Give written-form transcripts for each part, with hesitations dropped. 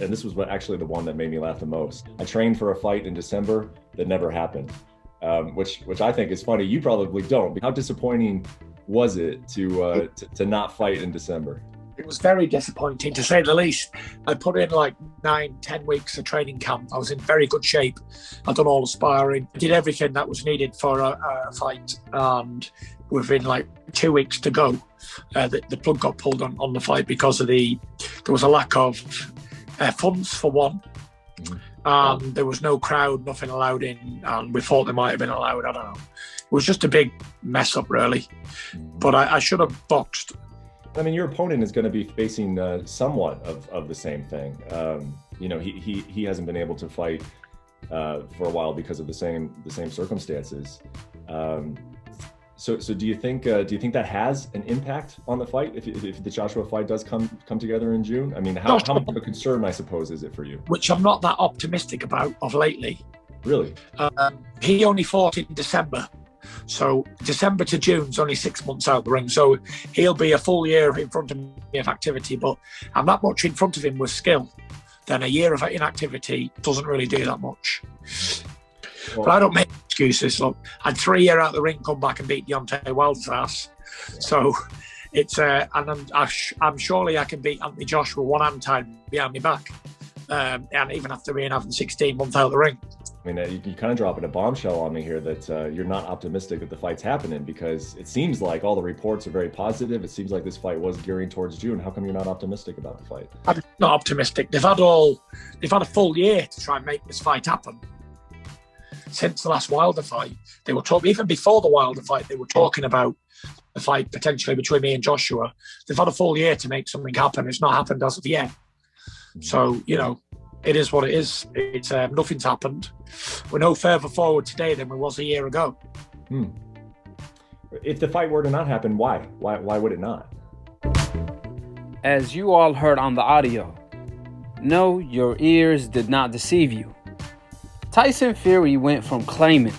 and this was actually the one that made me laugh the most. I trained for a fight in December that never happened, which I think is funny. You probably don't. How disappointing was it to not fight in December? It was very disappointing, to say the least. I put in like 9-10 weeks of training camp. I was in very good shape. I'd done all the sparring, did everything that was needed for a fight. And within like 2 weeks to go, the plug got pulled on the fight because there was a lack of funds for one. There was no crowd, nothing allowed in, and we thought they might have been allowed. I don't know. It was just a big mess up, really. But I should have boxed. I mean, your opponent is going to be facing somewhat of the same thing. He hasn't been able to fight for a while because of the same circumstances. So do you think that has an impact on the fight if the Joshua fight does come together in June? I mean, how much of a concern, I suppose, is it for you? Which I'm not that optimistic about of lately. Really? He only fought in December. So December to June's only 6 months out the ring. So he'll be a full year in front of me of activity, but I'm that much in front of him with skill. Then a year of inactivity doesn't really do that much. Well, but I don't make excuses. Look, I had 3 years out the ring, come back and beat Deontay Wilder's ass. Yeah. So it's and I'm surely I can beat Anthony Joshua one hand tied behind my back, and even after being having 16 months out the ring. I mean, you kind of dropping a bombshell on me here that you're not optimistic that the fight's happening, because it seems like all the reports are very positive. It seems like this fight was gearing towards June. How come you're not optimistic about the fight? I'm not optimistic. They've had a full year to try and make this fight happen. Since the last Wilder fight, they were talking, even before the Wilder fight, they were talking about the fight potentially between me and Joshua. They've had a full year to make something happen. It's not happened as of yet. So, it is what it is. It's nothing's happened. We're no further forward today than we was a year ago. If the fight were to not happen, why? Why would it not? As you all heard on the audio, no, your ears did not deceive you. Tyson Fury went from claiming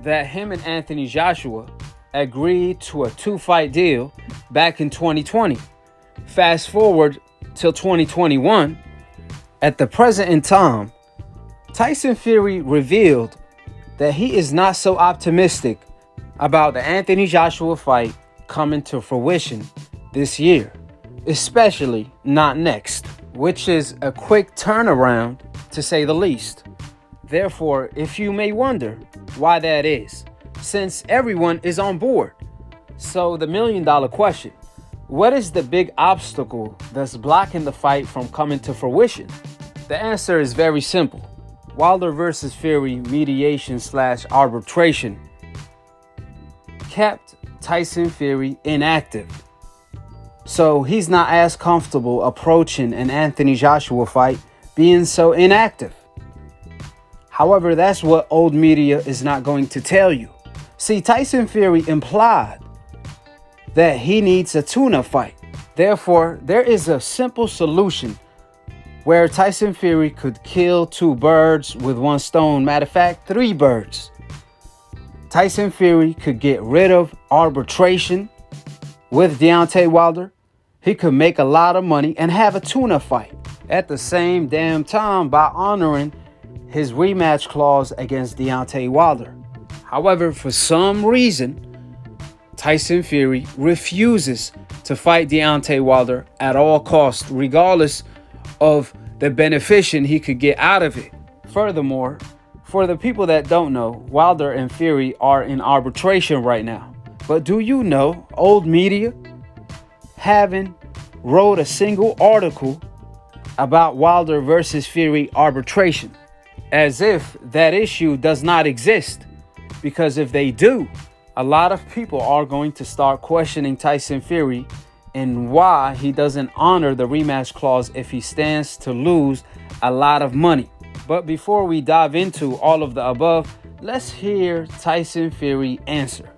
that him and Anthony Joshua agreed to a 2-fight deal back in 2020. Fast forward till 2021. At the present in time, Tyson Fury revealed that he is not so optimistic about the Anthony Joshua fight coming to fruition this year, especially not next, which is a quick turnaround to say the least. Therefore, if you may wonder why that is, since everyone is on board. So the $1 million question, what is the big obstacle that's blocking the fight from coming to fruition? The answer is very simple. Wilder versus Fury mediation/arbitration kept Tyson Fury inactive. So he's not as comfortable approaching an Anthony Joshua fight being so inactive. However, that's what old media is not going to tell you. See, Tyson Fury implied that he needs a tune-up fight. Therefore, there is a simple solution where Tyson Fury could kill 2 birds with 1 stone. Matter of fact, 3 birds. Tyson Fury could get rid of arbitration with Deontay Wilder. He could make a lot of money and have a tune-up fight at the same damn time by honoring his rematch clause against Deontay Wilder. However, for some reason, Tyson Fury refuses to fight Deontay Wilder at all costs, regardless of the benefition he could get out of it. Furthermore, for the people that don't know, Wilder and Fury are in arbitration right now. But do you know old media haven't wrote a single article about Wilder versus Fury arbitration, as if that issue does not exist? Because if they do, a lot of people are going to start questioning Tyson Fury and why he doesn't honor the rematch clause if he stands to lose a lot of money. But before we dive into all of the above, let's hear Tyson Fury answer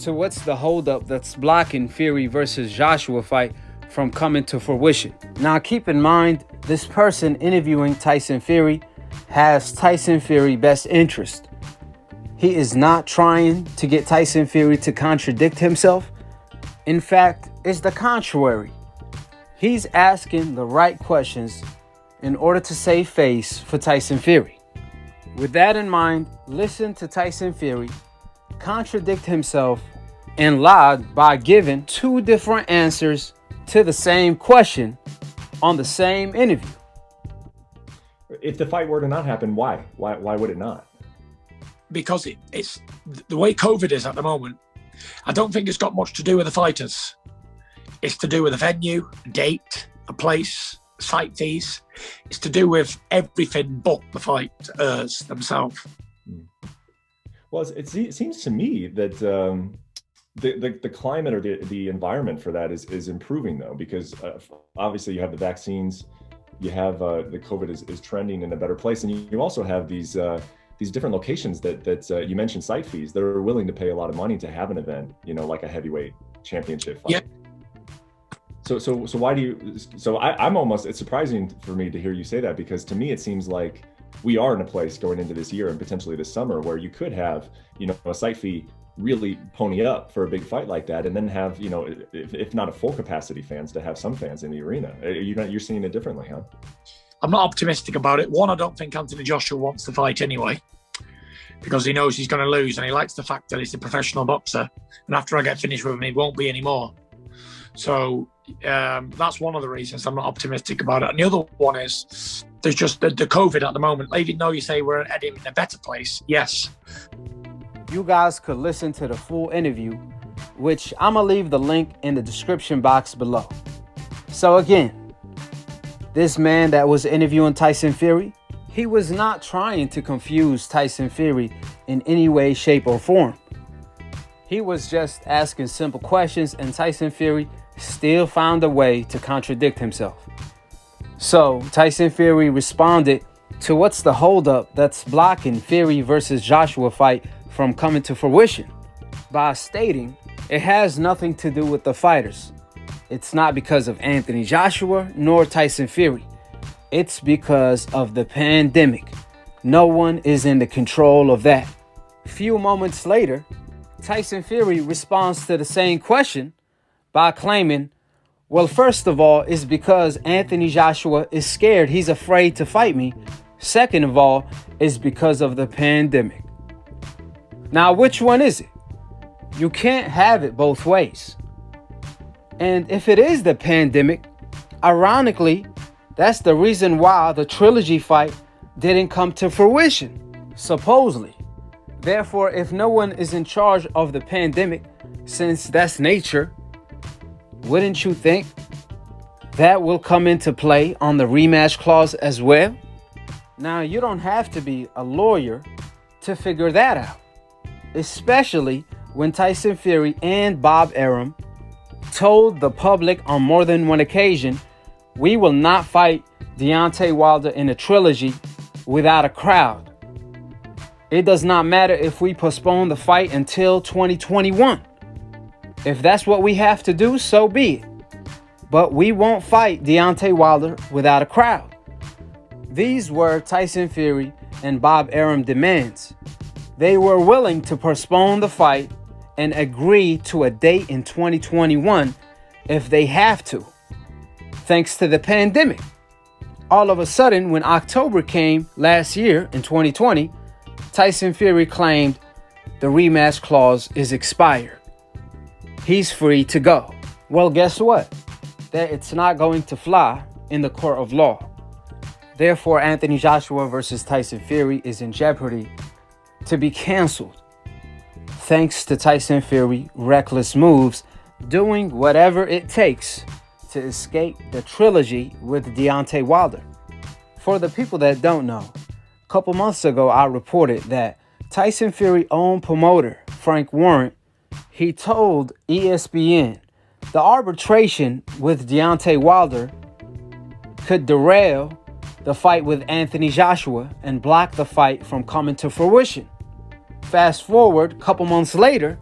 to what's the holdup that's blocking Fury versus Joshua fight from coming to fruition. Now keep in mind, this person interviewing Tyson Fury has Tyson Fury best interest. He is not trying to get Tyson Fury to contradict himself. In fact, it's the contrary. He's asking the right questions in order to save face for Tyson Fury. With that in mind, listen to Tyson Fury contradict himself and lied by giving two different answers to the same question on the same interview. If the fight were to not happen, why? Why would it not? Because it's the way COVID is at the moment. I don't think it's got much to do with the fighters. It's to do with the venue, date, a place, site fees. It's to do with everything but the fighters themselves. Well, it seems to me that the climate or the environment for that is improving, though, because obviously you have the vaccines, you have the COVID is trending in a better place, and you also have these different locations that you mentioned, site fees, that are willing to pay a lot of money to have an event, like a heavyweight championship fight. Yeah. So why do you? So I'm almost. It's surprising for me to hear you say that, because to me it seems like we are in a place going into this year and potentially this summer where you could have a site fee really pony up for a big fight like that, and then have if not a full capacity fans, to have some fans in the arena. You're seeing it differently, huh? I'm not optimistic about it. One, I don't think Anthony Joshua wants to fight anyway, because he knows he's going to lose, and he likes the fact that he's a professional boxer, and after I get finished with him, he won't be anymore. So that's one of the reasons I'm not optimistic about it. And the other one is there's just the COVID at the moment. Even though you say we're heading in a better place, yes. You guys could listen to the full interview, which I'm going to leave the link in the description box below. So again, this man that was interviewing Tyson Fury, he was not trying to confuse Tyson Fury in any way, shape, or form. He was just asking simple questions, and Tyson Fury still found a way to contradict himself. So Tyson Fury responded to what's the holdup that's blocking Fury versus Joshua fight from coming to fruition by stating it has nothing to do with the fighters. It's not because of Anthony Joshua nor Tyson Fury. It's because of the pandemic. No one is in the control of that. A few moments later, Tyson Fury responds to the same question by claiming, well, first of all, it's because Anthony Joshua is scared. He's afraid to fight me. Second of all, it's because of the pandemic. Now, which one is it? You can't have it both ways. And if it is the pandemic, ironically, that's the reason why the trilogy fight didn't come to fruition, supposedly. Therefore, if no one is in charge of the pandemic, since that's nature, wouldn't you think that will come into play on the rematch clause as well? Now, you don't have to be a lawyer to figure that out, especially when Tyson Fury and Bob Arum told the public on more than one occasion, we will not fight Deontay Wilder in a trilogy without a crowd. It does not matter if we postpone the fight until 2021. If that's what we have to do, so be it. But we won't fight Deontay Wilder without a crowd. These were Tyson Fury and Bob Arum demands. They were willing to postpone the fight and agree to a date in 2021 if they have to, thanks to the pandemic. All of a sudden, when October came last year in 2020, Tyson Fury claimed the rematch clause is expired. He's free to go. Well, guess what? That it's not going to fly in the court of law. Therefore, Anthony Joshua versus Tyson Fury is in jeopardy to be canceled, thanks to Tyson Fury reckless moves, doing whatever it takes to escape the trilogy with Deontay Wilder. For the people that don't know, a couple months ago I reported that Tyson Fury own promoter Frank Warren, he told ESPN the arbitration with Deontay Wilder could derail the fight with Anthony Joshua and block the fight from coming to fruition. Fast forward a couple months later,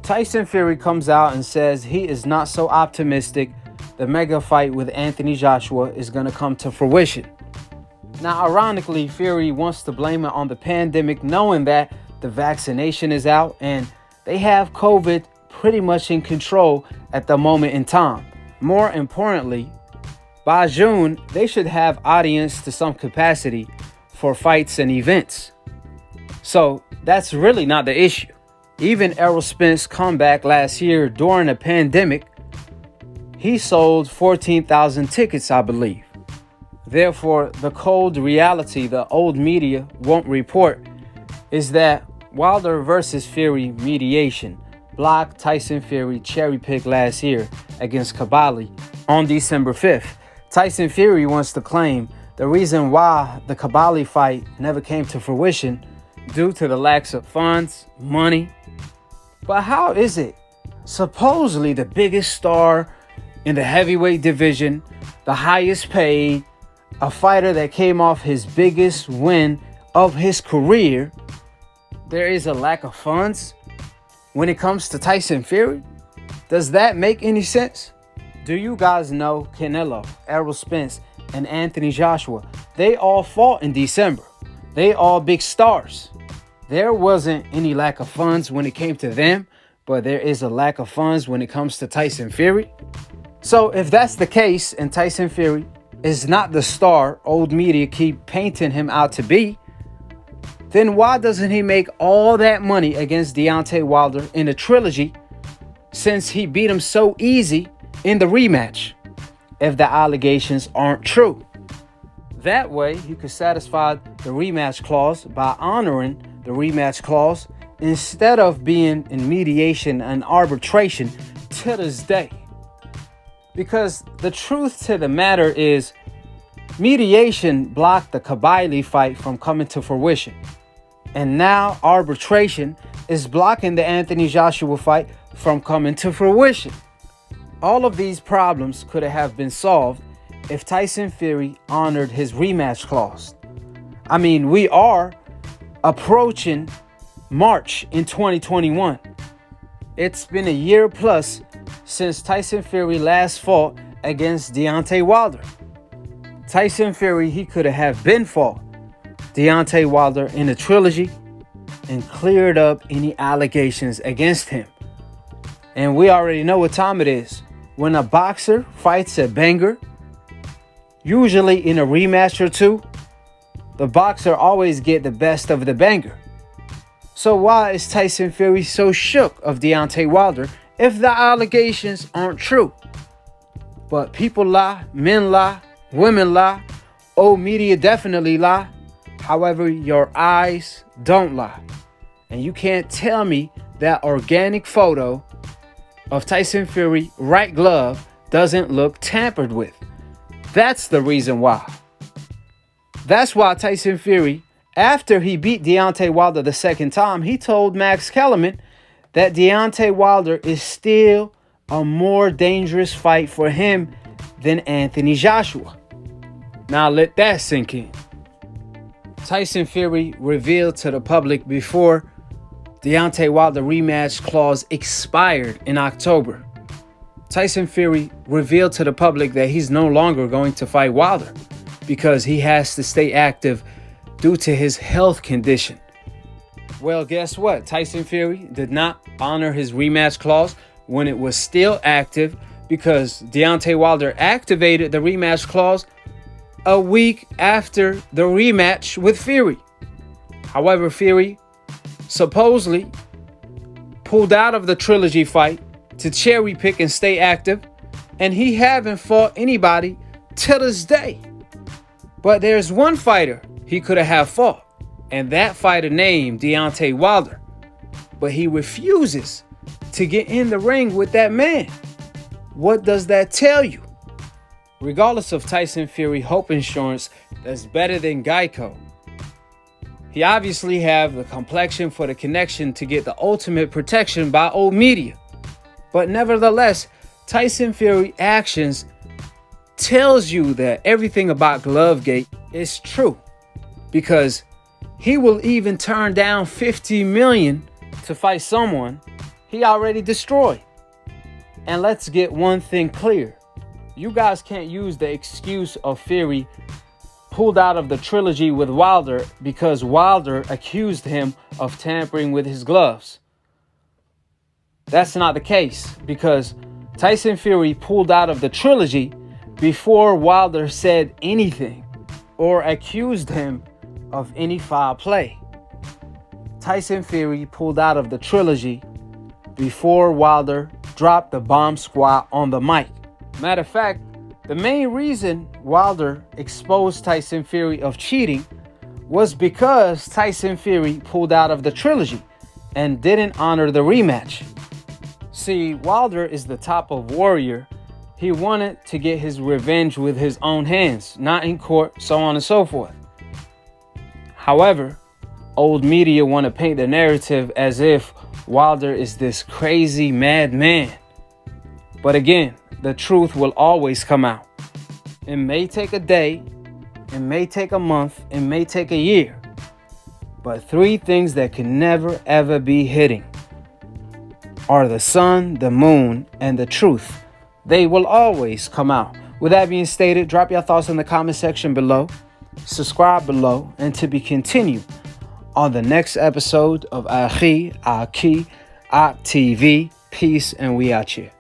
Tyson Fury comes out and says he is not so optimistic the mega fight with Anthony Joshua is going to come to fruition. Now, ironically, Fury wants to blame it on the pandemic, knowing that the vaccination is out and they have COVID pretty much in control at the moment in time. More importantly, By June, they should have audience to some capacity for fights and events. So that's really not the issue. Even Errol Spence's comeback last year during a pandemic, he sold 14,000 tickets, I believe. Therefore, the cold reality the old media won't report is that Wilder versus Fury mediation blocked Tyson Fury cherry pick last year against Kabali on December 5th. Tyson Fury wants to claim the reason why the Kabali fight never came to fruition due to the lack of funds, money. But how is it? Supposedly the biggest star in the heavyweight division, the highest paid, a fighter that came off his biggest win of his career, there is a lack of funds when it comes to Tyson Fury? Does that make any sense? Do you guys know Canelo, Errol Spence, and Anthony Joshua? They all fought in December. They all big stars. There wasn't any lack of funds when it came to them, but there is a lack of funds when it comes to Tyson Fury. So if that's the case and Tyson Fury is not the star old media keep painting him out to be, then why doesn't he make all that money against Deontay Wilder in a trilogy since he beat him so easy in the rematch if the allegations aren't true? That way, he could satisfy the rematch clause by honoring the rematch clause instead of being in mediation and arbitration to this day. Because the truth to the matter is, mediation blocked the Kabali fight from coming to fruition. And now arbitration is blocking the Anthony Joshua fight from coming to fruition. All of these problems could have been solved if Tyson Fury honored his rematch clause. I mean, we are approaching March in 2021. It's been a year plus since Tyson Fury last fought against Deontay Wilder. Tyson Fury, he could have been fought Deontay Wilder in a trilogy and cleared up any allegations against him. And we already know what time it is. When a boxer fights a banger, usually in a rematch or two, the boxer always get the best of the banger. So why is Tyson Fury so shook of Deontay Wilder if the allegations aren't true? But people lie, men lie, women lie, old media definitely lie. However, your eyes don't lie. And you can't tell me that organic photo of Tyson Fury right glove doesn't look tampered with. That's the reason why. That's why Tyson Fury, after he beat Deontay Wilder the second time, he told Max Kellerman that Deontay Wilder is still a more dangerous fight for him than Anthony Joshua. Now let that sink in. Tyson Fury revealed to the public before Deontay Wilder rematch clause expired in October. Tyson Fury revealed to the public that he's no longer going to fight Wilder because he has to stay active due to his health condition. Well, guess what? Tyson Fury did not honor his rematch clause when it was still active because Deontay Wilder activated the rematch clause a week after the rematch with Fury. However, Fury supposedly pulled out of the trilogy fight to cherry pick and stay active, and he haven't fought anybody till this day. But there's one fighter he could have fought, and that fighter named Deontay Wilder. But he refuses to get in the ring with that man. What does that tell you? Regardless of Tyson Fury Hope Insurance that's better than Geico, he obviously have the complexion for the connection to get the ultimate protection by old media. But nevertheless, Tyson Fury actions tells you that everything about Glovegate is true, because he will even turn down $50 million to fight someone he already destroyed. And let's get one thing clear. You guys can't use the excuse of Fury pulled out of the trilogy with Wilder because Wilder accused him of tampering with his gloves. That's not the case, because Tyson Fury pulled out of the trilogy before Wilder said anything or accused him of any foul play. Tyson Fury pulled out of the trilogy before Wilder dropped the bomb squat on the mic. Matter of fact, the main reason Wilder exposed Tyson Fury of cheating was because Tyson Fury pulled out of the trilogy and didn't honor the rematch. See, Wilder is the type of warrior. He wanted to get his revenge with his own hands, not in court, so on and so forth. However, old media want to paint the narrative as if Wilder is this crazy madman. But again, the truth will always come out. It may take a day, it may take a month, it may take a year. But three things that can never ever be hidden are the sun, the moon, and the truth. They will always come out. With that being stated, drop your thoughts in the comment section below, subscribe below, and to be continued on the next episode of Akhi, TV. Peace, and we out here.